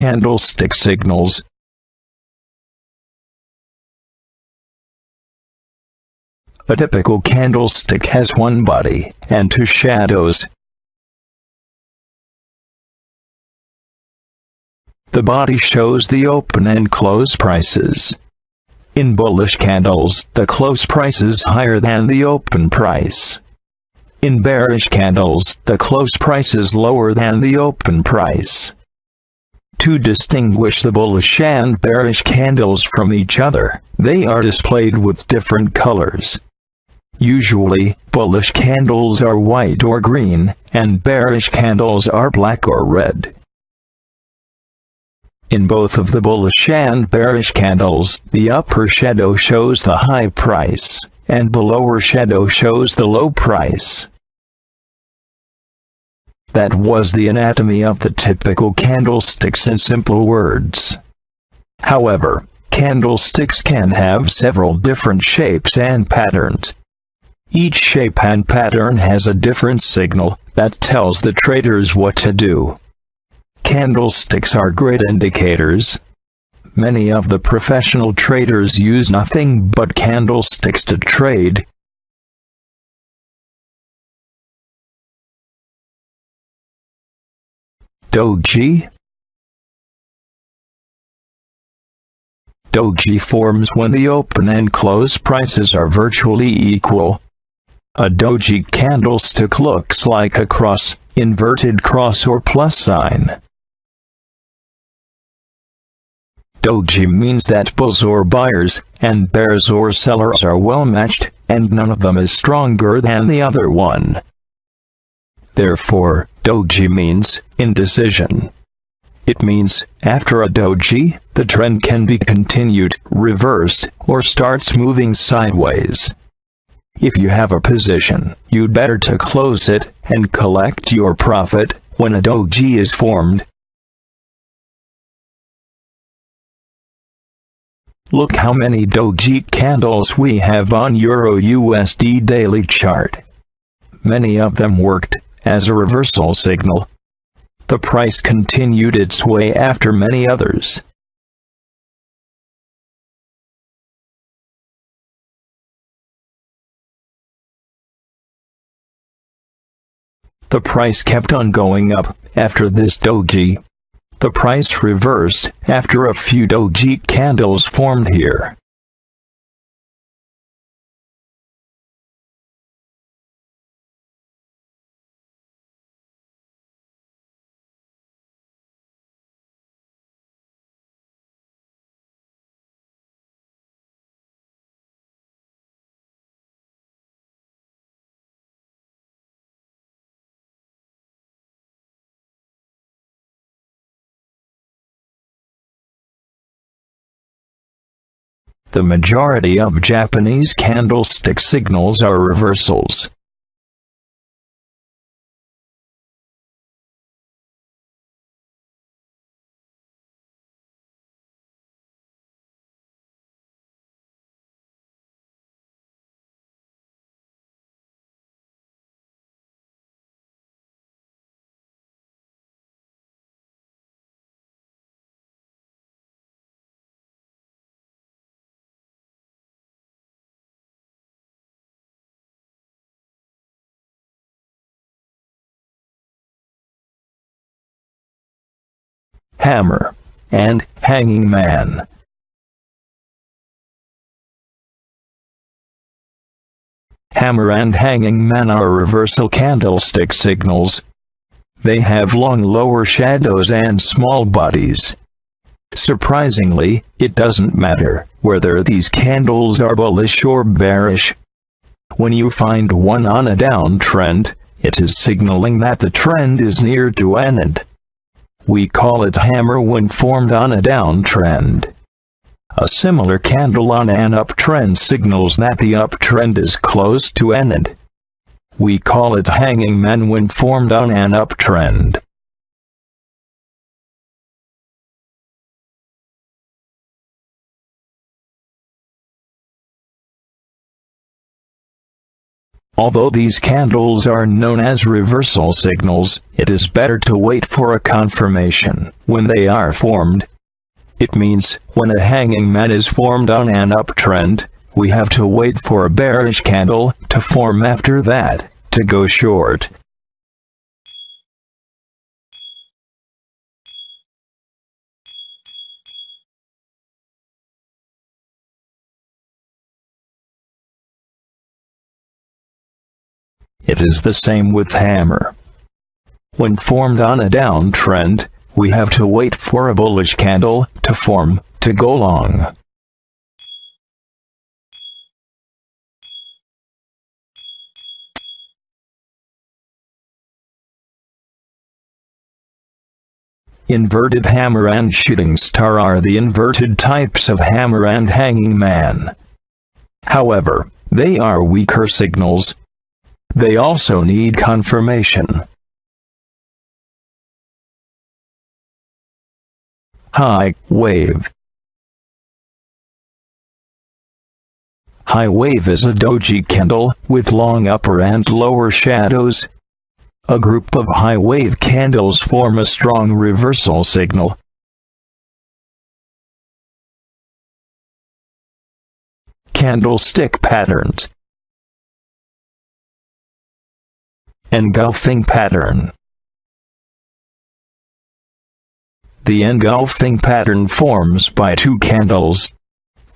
candlestick signals. A typical candlestick has one body and two shadows. The body shows the open and close prices. In bullish candles, the close price is higher than the open price. In bearish candles, the close price is lower than the open price. To distinguish the bullish and bearish candles from each other, they are displayed with different colors. Usually, bullish candles are white or green, and bearish candles are black or red. In both of the bullish and bearish candles, the upper shadow shows the high price, and the lower shadow shows the low price. That was the anatomy of the typical candlesticks in simple words. However, candlesticks can have several different shapes and patterns. Each shape and pattern has a different signal that tells the traders what to do. Candlesticks are great indicators. Many of the professional traders use nothing but candlesticks to trade. Doji. Doji forms when the open and close prices are virtually equal. A doji candlestick looks like a cross, inverted cross or plus sign. Doji means that bulls or buyers, and bears or sellers are well matched, and none of them is stronger than the other one. Therefore, doji means indecision. It means, after a doji, the trend can be continued, reversed, or starts moving sideways. If you have a position, you'd better to close it, and collect your profit, when a doji is formed. Look how many doji candles we have on Euro-USD daily chart. Many of them worked as a reversal signal. The price continued its way after many others. The price kept on going up after this doji. The price reversed after a few doji candles formed here. The majority of Japanese candlestick signals are reversals. Hammer and hanging man. Hammer and hanging man are reversal candlestick signals. They have long lower shadows and small bodies. Surprisingly, it doesn't matter whether these candles are bullish or bearish. When you find one on a downtrend, it is signaling that the trend is near to an end. We call it hammer when formed on a downtrend. A similar candle on an uptrend signals that the uptrend is close to an end. We call it hanging man when formed on an uptrend. Although these candles are known as reversal signals, it is better to wait for a confirmation when they are formed. It means, when a hanging man is formed on an uptrend, we have to wait for a bearish candle to form after that, to go short. It is the same with hammer. When formed on a downtrend, we have to wait for a bullish candle to form, to go long. Inverted hammer and shooting star are the inverted types of hammer and hanging man. However, they are weaker signals. They also need confirmation. High wave. High wave is a doji candle with long upper and lower shadows. A group of high wave candles form a strong reversal signal. Candlestick patterns. Engulfing pattern. The engulfing pattern forms by two candles.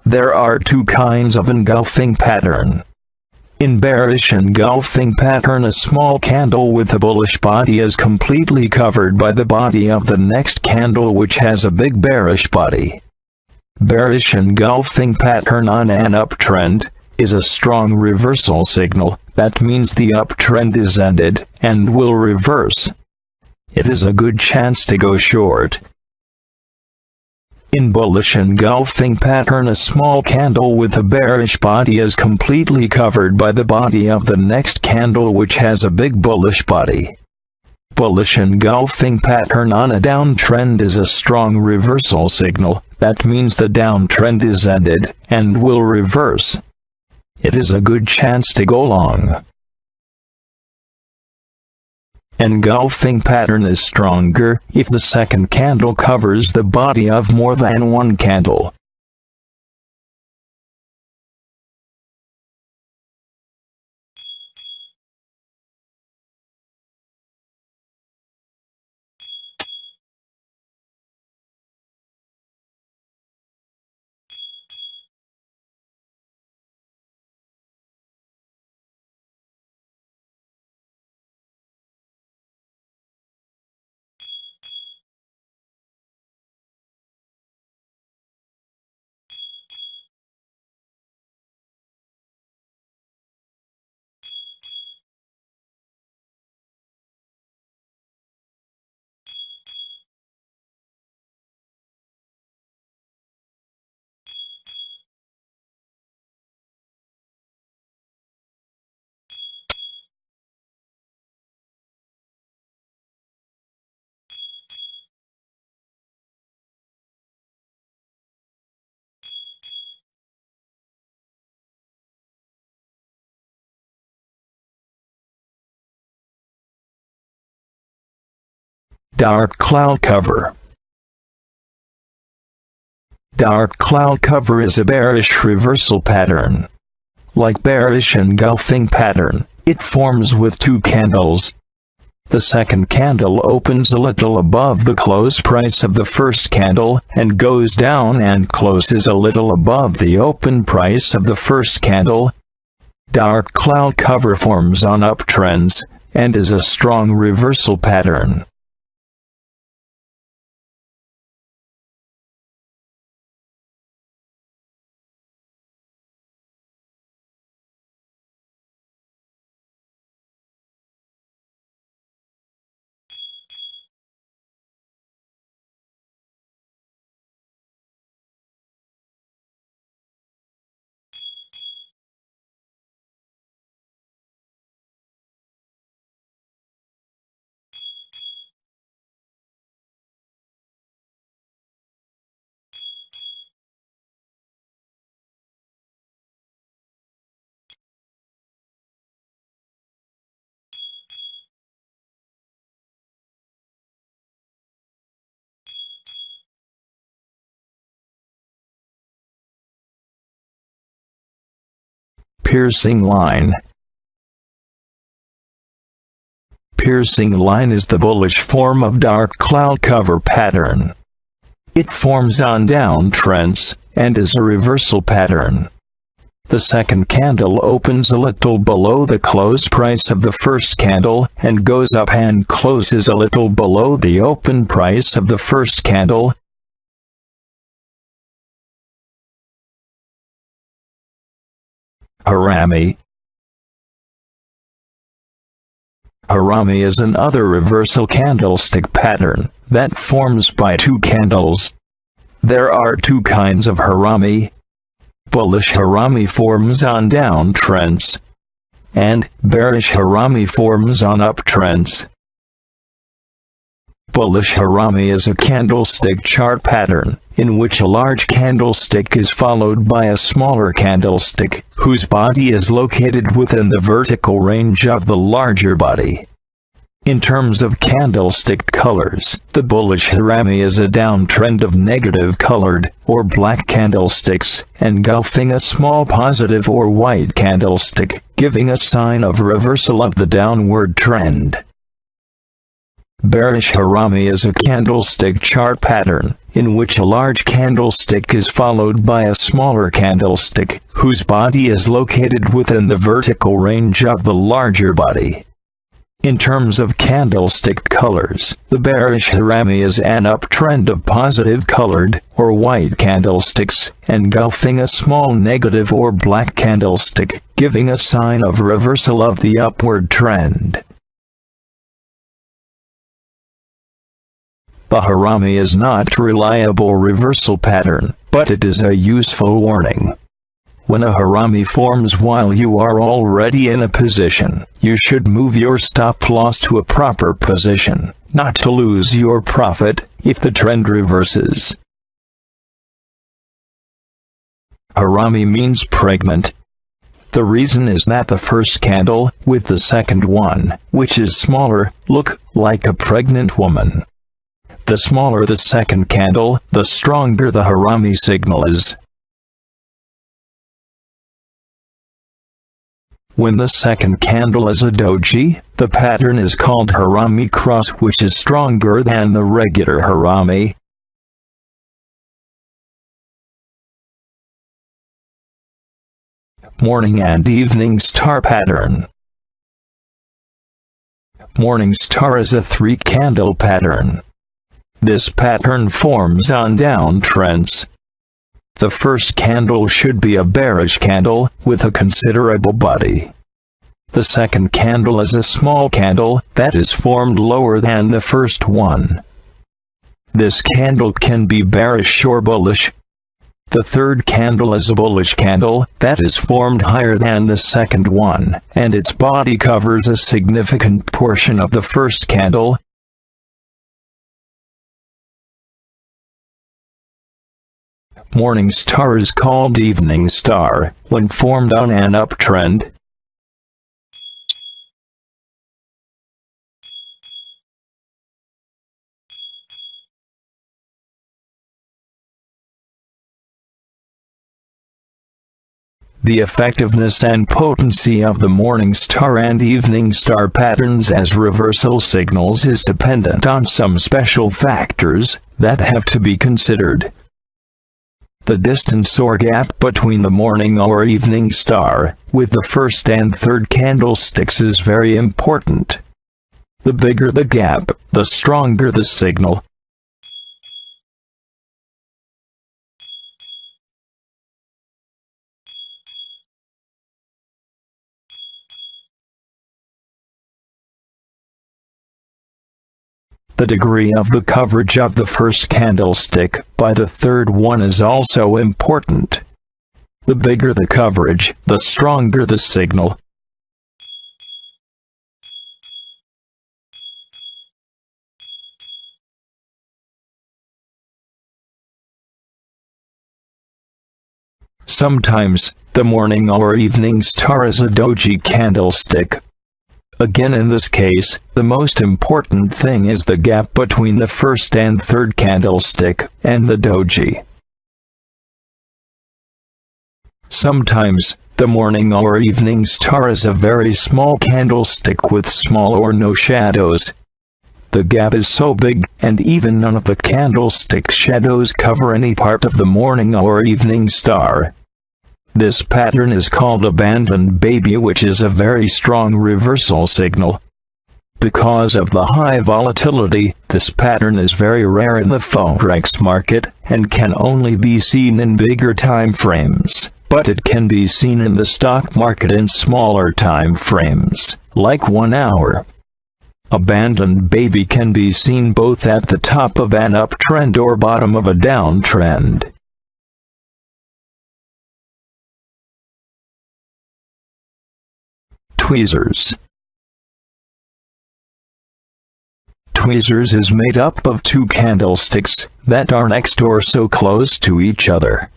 There are two kinds of engulfing pattern. In bearish engulfing pattern, a small candle with a bullish body is completely covered by the body of the next candle, which has a big bearish body. Bearish engulfing pattern on an uptrend is a strong reversal signal. That means the uptrend is ended and will reverse. It is a good chance to go short. In bullish engulfing pattern, a small candle with a bearish body is completely covered by the body of the next candle, which has a big bullish body. Bullish engulfing pattern on a downtrend is a strong reversal signal. That means the downtrend is ended and will reverse. It is a good chance to go long. Engulfing pattern is stronger if the second candle covers the body of more than one candle. Dark cloud cover. Dark cloud cover is a bearish reversal pattern. Like bearish engulfing pattern, it forms with two candles. The second candle opens a little above the close price of the first candle and goes down and closes a little above the open price of the first candle. Dark cloud cover forms on uptrends and is a strong reversal pattern. piercing line. Piercing line is the bullish form of dark cloud cover pattern. It forms on downtrends, and is a reversal pattern. The second candle opens a little below the close price of the first candle, and goes up and closes a little below the open price of the first candle. Harami. Harami is another reversal candlestick pattern that forms by two candles. There are two kinds of harami. Bullish harami forms on downtrends, and bearish harami forms on uptrends. Bullish harami is a candlestick chart pattern in which a large candlestick is followed by a smaller candlestick whose body is located within the vertical range of the larger body. In terms of candlestick colors, the bullish harami is a downtrend of negative colored or black candlesticks, engulfing a small positive or white candlestick, giving a sign of reversal of the downward trend. Bearish harami is a candlestick chart pattern in which a large candlestick is followed by a smaller candlestick whose body is located within the vertical range of the larger body. In terms of candlestick colors, the bearish harami is an uptrend of positive colored or white candlesticks, engulfing a small negative or black candlestick, giving a sign of reversal of the upward trend. The harami is not a reliable reversal pattern, but it is a useful warning. When a harami forms while you are already in a position, you should move your stop loss to a proper position, not to lose your profit if the trend reverses. Harami means pregnant. The reason is that the first candle, with the second one, which is smaller, look like a pregnant woman. The smaller the second candle, the stronger the harami signal is. When the second candle is a doji, the pattern is called harami cross, which is stronger than the regular harami. Morning and evening star pattern. Morning star is a three-candle pattern. This pattern forms on downtrends. The first candle should be a bearish candle with a considerable body. The second candle is a small candle that is formed lower than the first one. This candle can be bearish or bullish. The third candle is a bullish candle that is formed higher than the second one, and its body covers a significant portion of the first candle. Morning star is called evening star when formed on an uptrend. The effectiveness and potency of the morning star and evening star patterns as reversal signals is dependent on some special factors that have to be considered. The distance or gap between the morning or evening star with the first and third candlesticks is very important. The bigger the gap, the stronger the signal. The degree of the coverage of the first candlestick by the third one is also important. The bigger the coverage, the stronger the signal. Sometimes, the morning or evening star is a doji candlestick. Again, in this case, the most important thing is the gap between the first and third candlestick and the doji. Sometimes, the morning or evening star is a very small candlestick with small or no shadows. The gap is so big, and even none of the candlestick shadows cover any part of the morning or evening star. This pattern is called abandoned baby, which is a very strong reversal signal. Because of the high volatility, this pattern is very rare in the forex market, and can only be seen in bigger time frames, but it can be seen in the stock market in smaller time frames, like 1 hour. Abandoned baby can be seen both at the top of an uptrend or bottom of a downtrend. Tweezers. Tweezers is made up of two candlesticks that are next or so close to each other.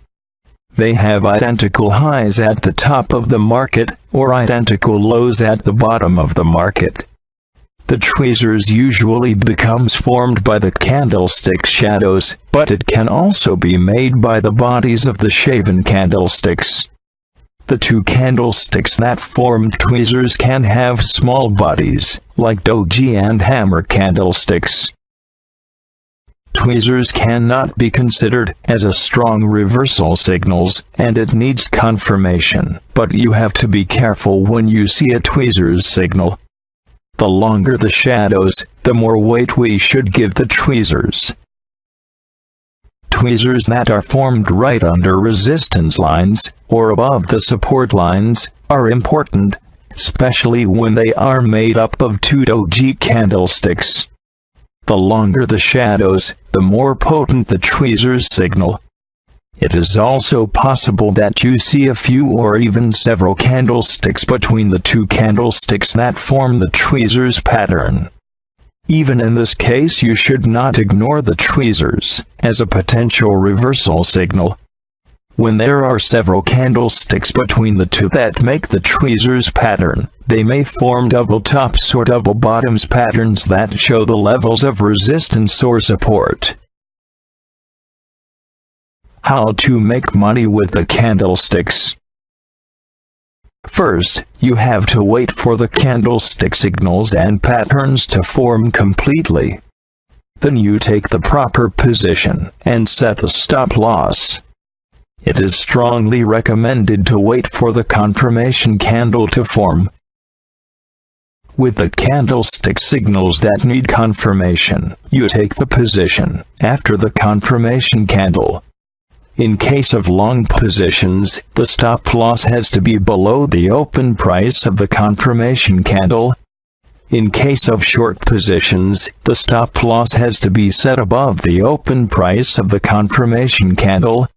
They have identical highs at the top of the market, or identical lows at the bottom of the market. The tweezers usually becomes formed by the candlestick shadows, but it can also be made by the bodies of the shaven candlesticks. The two candlesticks that formed tweezers can have small bodies, like doji and hammer candlesticks. Tweezers cannot be considered as a strong reversal signals, and it needs confirmation, but you have to be careful when you see a tweezers signal. The longer the shadows, the more weight we should give the tweezers. Tweezers that are formed right under resistance lines, or above the support lines, are important, especially when they are made up of two doji candlesticks. The longer the shadows, the more potent the tweezers signal. It is also possible that you see a few or even several candlesticks between the two candlesticks that form the tweezers pattern. Even in this case, you should not ignore the tweezers as a potential reversal signal. When there are several candlesticks between the two that make the tweezers pattern, they may form double tops or double bottoms patterns that show the levels of resistance or support. How to make money with the candlesticks. First, you have to wait for the candlestick signals and patterns to form completely. Then you take the proper position and set the stop loss. It is strongly recommended to wait for the confirmation candle to form. With the candlestick signals that need confirmation, you take the position after the confirmation candle. In case of long positions, the stop loss has to be below the open price of the confirmation candle. In case of short positions, the stop loss has to be set above the open price of the confirmation candle.